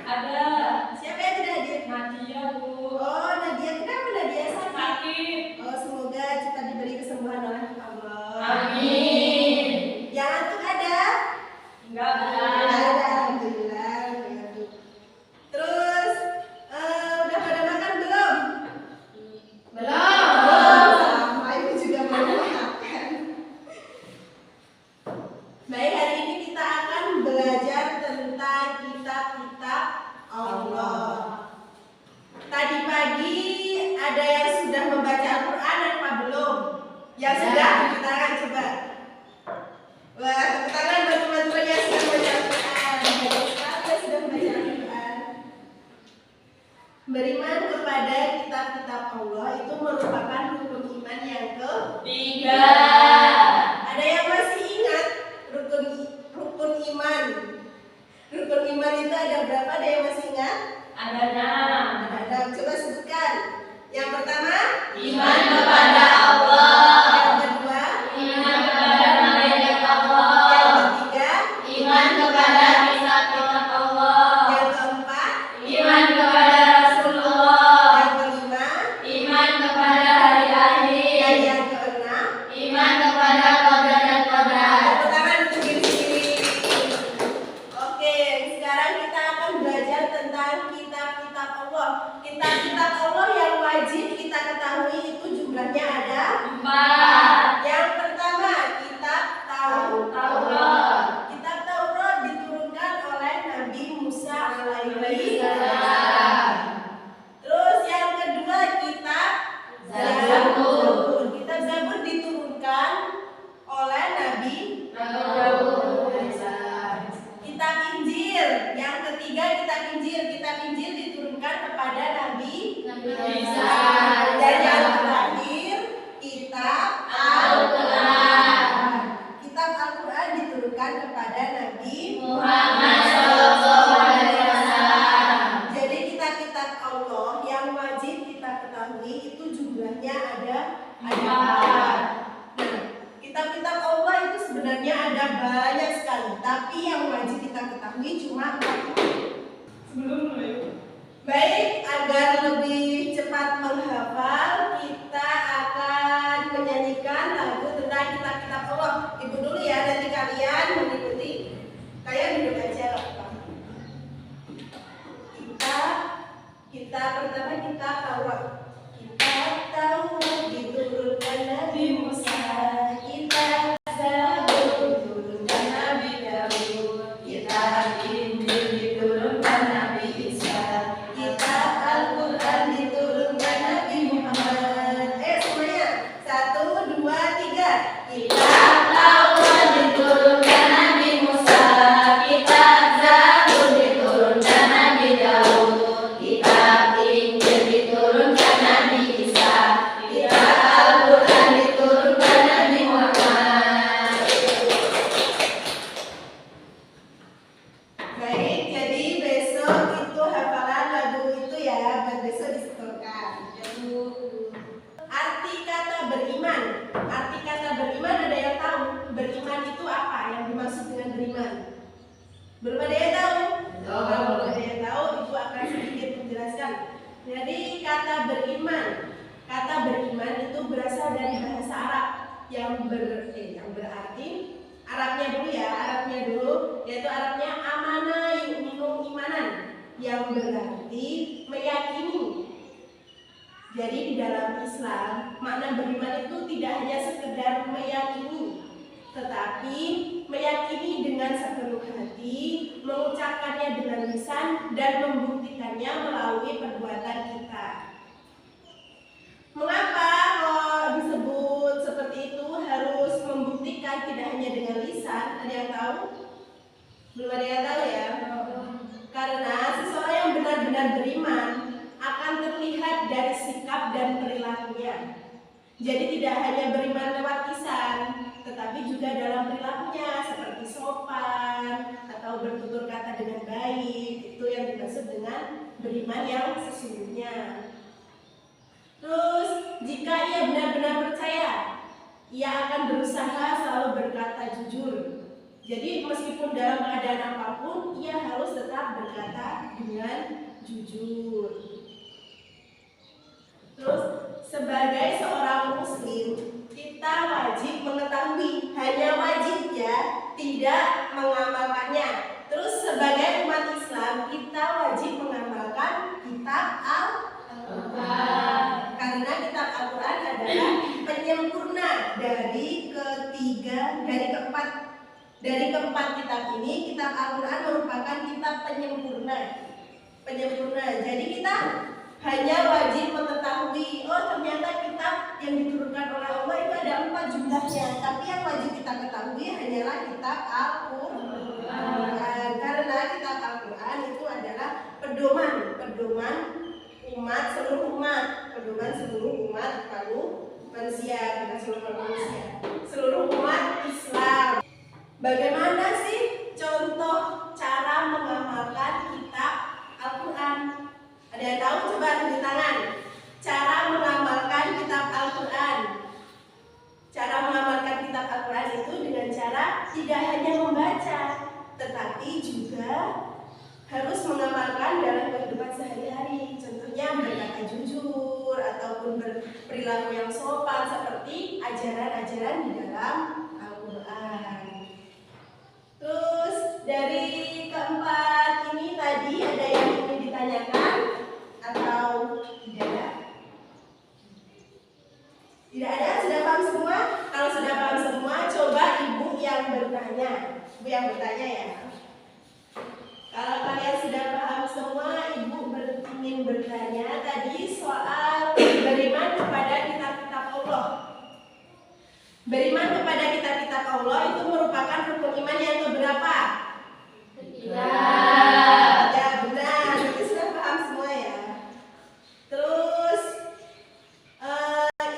Ada. Siapa yang tidak hadir? Nadia, Bu. Oh, Nadia. Kenapa Nadia sakit? Sakit. Oh, semoga cepat diberi kesembuhan oleh Allah. Amin. Yang antuk ada? Enggak, Bu. Ada, alhamdulillah. Terus, udah pada makan belum? Belum. Sama, ibu juga mau makan. Baik, hari ini kita akan belajar tentang kitab-kitab Allah. Tadi pagi ada yang sudah membaca Al-Quran apa belum? Yang sudah, tepuk tangan coba. Wah, tepuk tangan buat teman-teman yang sudah membaca Al-Quran. Siapa sudah membaca Al-Quran? Beriman kepada kitab-kitab Allah itu merupakan rukun iman yang Tiga. Ada yang masih ingat rukun iman? Rukun iman itu ada berapa? Ada yang masih ingat? Ada 6. Ada, coba sebutkan. Yang pertama, Iman kepada Allah. yang kedua, Iman kepada malaikat Allah. yang ketiga, Iman kepada kitab-kitab Allah. yang keempat, Iman kepada Rasulullah. yang kelima, Iman kepada hari akhir. dan yang keenam. Iman kepada qadar dan qadar. Tepuk tangan untuk diri sendiri. Oke, sekarang kita akan belajar tentang kitab-kitab Allah. Kitab-kitab Allah yang wajib kita ketahui itu jumlahnya ada 4. Yang pertama, kitab Taurat. Kitab Taurat diturunkan oleh Nabi Musa alaihi Salam. Terus yang kedua, kitab Zabur. Kitab Zabur diturunkan oleh Nabi. Kitab Injil, yang ketiga kitab Injil. Kitab Injil diturunkan kepada Nabi. Isa. Dan yang terakhir, kitab Al-Quran. Kitab Al-Quran diturunkan kepada Nabi Muhammad Sallallahu Alaihi Wasallam. Jadi kitab-kitab Allah yang wajib kita ketahui itu jumlahnya ada 4. Nah, kitab-kitab Allah itu sebenarnya ada banyak sekali, tapi yang wajib kita ketahui cuma 4. Baik, agar lebih cepat menghafal, kita akan menyanyikan lagu tentang kitab-kitab Allah. Ibu dulu ya, nanti kalian mengikuti. Kalian duduk aja. Kita pertama kita Taurat. Kitab Taurat diturunkan Nabi Musa. Kitab Zabur diturunkan Nabi Daud. Kitab Injil diturunkan Nabi Isa. Kitab Al-Quran diturunkan Nabi Muhammad. Semuanya 1, 2, 3. Kitab Taurat diturunkan Nabi Musa. Kitab Zabur diturunkan Nabi Daud. Kitab Injil diturunkan Nabi Isa. Kitab Al-Quran diturunkan Nabi Muhammad. Baik, jadi besok itu hafalan lagu itu ya, buat besok disetorkan. Arti kata beriman. Arti kata beriman ada yang tahu? Beriman itu apa? Yang dimaksud dengan beriman? Belum ada yang tahu? Kalau belum ada yang tahu, ibu akan sedikit menjelaskan. Jadi kata beriman itu berasal dari bahasa Arab yang berarti Arabnya dulu, yaitu Arabnya amana yu'minu imanan, yang berarti meyakini. Jadi di dalam Islam, makna beriman itu tidak hanya sekedar meyakini, tetapi meyakini dengan sepenuh hati, mengucapkannya dengan lisan, dan membuktikannya melalui perbuatan kita. Mengapa kok disebut seperti itu harus membuktikan tidak hanya dengan lisan? Ada yang tahu? Belum ada yang tahu ya? Karena seseorang yang benar-benar beriman akan terlihat dari sikap dan perilakunya. Jadi tidak hanya beriman lewat lisan, tetapi juga dalam perilakunya seperti sopan atau bertutur kata dengan baik. Itu yang dimaksud dengan beriman yang sesungguhnya. Terus jika ia benar-benar percaya, ia akan berusaha selalu berkata jujur. Jadi meskipun dalam keadaan apapun, ia harus tetap berkata dengan jujur. Terus sebagai seorang muslim kita wajib mengetahui, hanya wajib ya, tidak mengamalkannya. Terus sebagai umat Islam kita wajib mengamalkan kitab Al-Quran, karena kitab Al-Quran adalah penyempurna dari keempat kitab ini. Kitab Al-Quran merupakan kitab penyempurna. Jadi kita hanya wajib mengetahui, oh ternyata kitab yang diturunkan oleh Allah itu ada 4 jumlahnya. Tapi yang wajib kita ketahui hanyalah kitab Al-Quran, karena kitab Al-Quran itu adalah pedoman seluruh umat manusia, seluruh umat Islam. Bagaimana sih contoh cara mengamalkan kitab Al-Quran? Ada yang tahu? Coba tunjuk tangan. Cara mengamalkan kitab Al-Quran. Cara mengamalkan kitab Al-Quran itu dengan cara tidak hanya membaca, tetapi juga harus mengamalkan dalam kehidupan sehari-hari. Contohnya berkata jujur ataupun berperilaku yang sopan seperti ajaran-ajaran di dalam Al-Quran. Terus dari keempat ini tadi ada yang ingin ditanyakan atau tidak ada? Tidak ada? Sudah paham semua? Kalau sudah paham semua, coba ibu yang bertanya. Ibu yang bertanya ya. Kalau kalian sudah paham semua, ibu ingin bertanya tadi soal beriman kepada kitab-kitab Allah. Beriman kepada kitab-kitab Allah itu merupakan rukun iman yang keberapa? Ya benar, itu sudah paham semua ya. Terus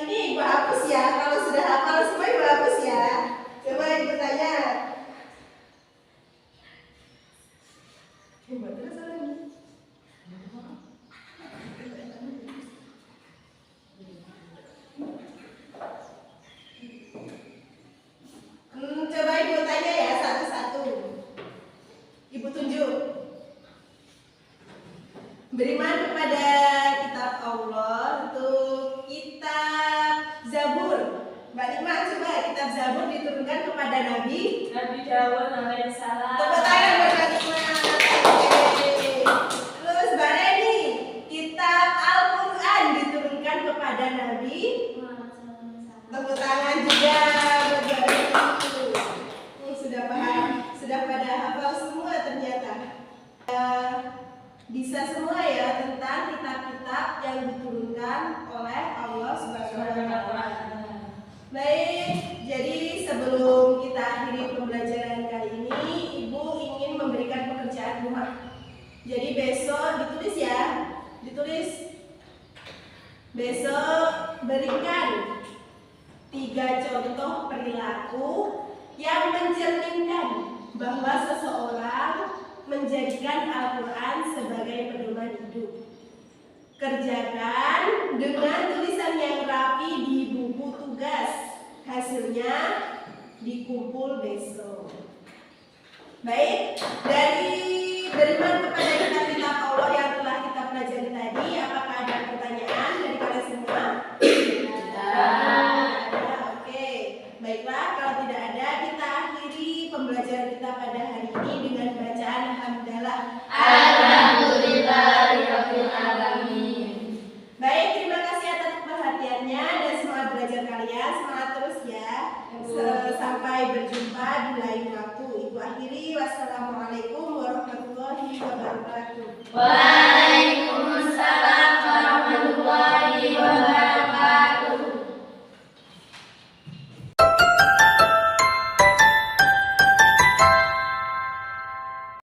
ini ibu hapus ya. Kalau sudah hafal semua ibu hapus ya. Coba ibu tanya. Coba terus lagi. Coba ibu tanya ya satu-satu. Ibu tunjuk. Beriman kepada kitab Allah untuk kitab Zabur. Mbak Lima, coba kitab Zabur diturunkan kepada Nabi Dawud alaihissalam. Tepuk tangan buat Mbak Lima. Terus Mbak Reni, kitab Al-Quran diturunkan kepada Nabi. Tepuk tangan juga buat Mbak Reni. Sudah paham, sudah pada hafal semua ternyata. Bisa semua ya tentang kitab-kitab yang diturunkan oleh Allah Subhanahu wa Ta'ala. Baik, jadi sebelum kita akhiri pembelajaran kali ini, Ibu ingin memberikan pekerjaan rumah. Jadi besok ditulis ya, ditulis. Besok berikan 3 contoh perilaku yang mencerminkan bahwa seseorang menjadikan Al-Quran sebagai pedoman hidup. Kerjakan dengan tulisan yang rapi di buku tugas. Hasilnya dikumpul besok. Baik, dari beriman kepada kitab-kitab Allah yang telah kita pelajari tadi, apakah ada pertanyaan dari kalian semua? Ada, oke. Baiklah, kalau tidak ada, kita akhiri pembelajaran kita pada hari ini dengan bacaan Alhamdulillah. Alhamdulillahirabbil alamin. Baik, terima kasih atas perhatiannya dan semangat belajar kalian. Semangat terus ya. Sampai berjumpa di lain waktu. Ibu akhiri. Wassalamualaikum warahmatullahi wabarakatuh.